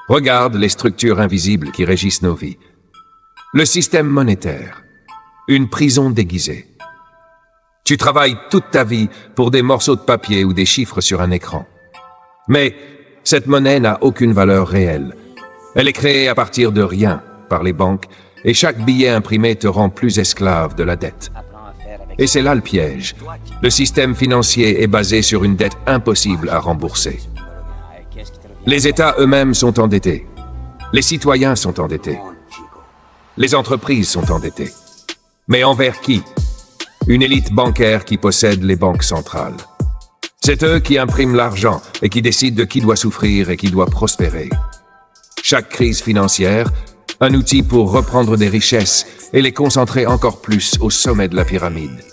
Regarde les structures invisibles qui régissent nos vies. Le système monétaire. Une prison déguisée. Tu travailles toute ta vie pour des morceaux de papier ou des chiffres sur un écran. Mais cette monnaie n'a aucune valeur réelle. Elle est créée à partir de rien par les banques et chaque billet imprimé te rend plus esclave de la dette. Et c'est là le piège. Le système financier est basé sur une dette impossible à rembourser. Les États eux-mêmes sont endettés. Les citoyens sont endettés. Les entreprises sont endettées. Mais envers qui? Une élite bancaire qui possède les banques centrales. C'est eux qui impriment l'argent et qui décident de qui doit souffrir et qui doit prospérer. Chaque crise financière, un outil pour reprendre des richesses et les concentrer encore plus au sommet de la pyramide.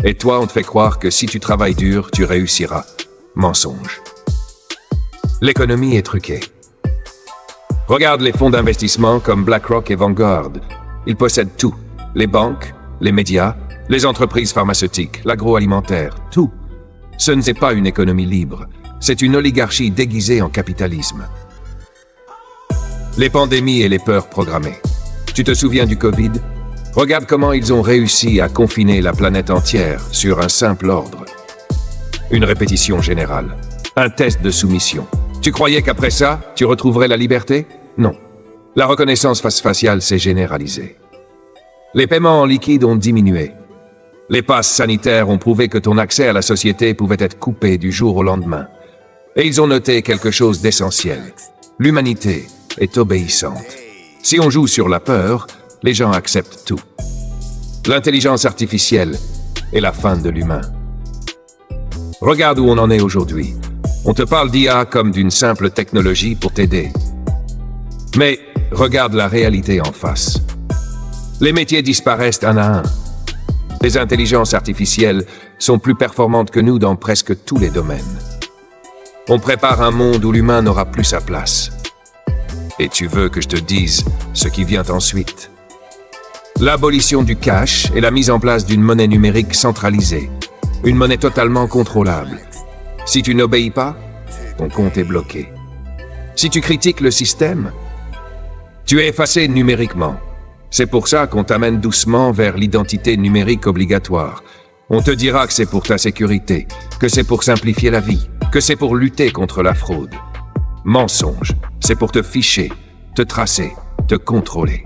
Et toi, on te fait croire que si tu travailles dur, tu réussiras. Mensonge. L'économie est truquée. Regarde les fonds d'investissement comme BlackRock et Vanguard. Ils possèdent tout. Les banques, les médias, les entreprises pharmaceutiques, l'agroalimentaire, tout. Ce n'est pas une économie libre. C'est une oligarchie déguisée en capitalisme. Les pandémies et les peurs programmées. Tu te souviens du Covid? Regarde comment ils ont réussi à confiner la planète entière sur un simple ordre. Une répétition générale. Un test de soumission. Tu croyais qu'après ça, tu retrouverais la liberté? Non. La reconnaissance faciale s'est généralisée. Les paiements en liquide ont diminué. Les passes sanitaires ont prouvé que ton accès à la société pouvait être coupé du jour au lendemain. Et ils ont noté quelque chose d'essentiel. L'humanité est obéissante. Si on joue sur la peur, les gens acceptent tout. L'intelligence artificielle est la fin de l'humain. Regarde où on en est aujourd'hui. On te parle d'IA comme d'une simple technologie pour t'aider. Mais regarde la réalité en face. Les métiers disparaissent un à un. Les intelligences artificielles sont plus performantes que nous dans presque tous les domaines. On prépare un monde où l'humain n'aura plus sa place. Et tu veux que je te dise ce qui vient ensuite? L'abolition du cash et la mise en place d'une monnaie numérique centralisée. Une monnaie totalement contrôlable. Si tu n'obéis pas, ton compte est bloqué. Si tu critiques le système, tu es effacé numériquement. C'est pour ça qu'on t'amène doucement vers l'identité numérique obligatoire. On te dira que c'est pour ta sécurité, que c'est pour simplifier la vie, que c'est pour lutter contre la fraude. Mensonge, c'est pour te ficher, te tracer, te contrôler.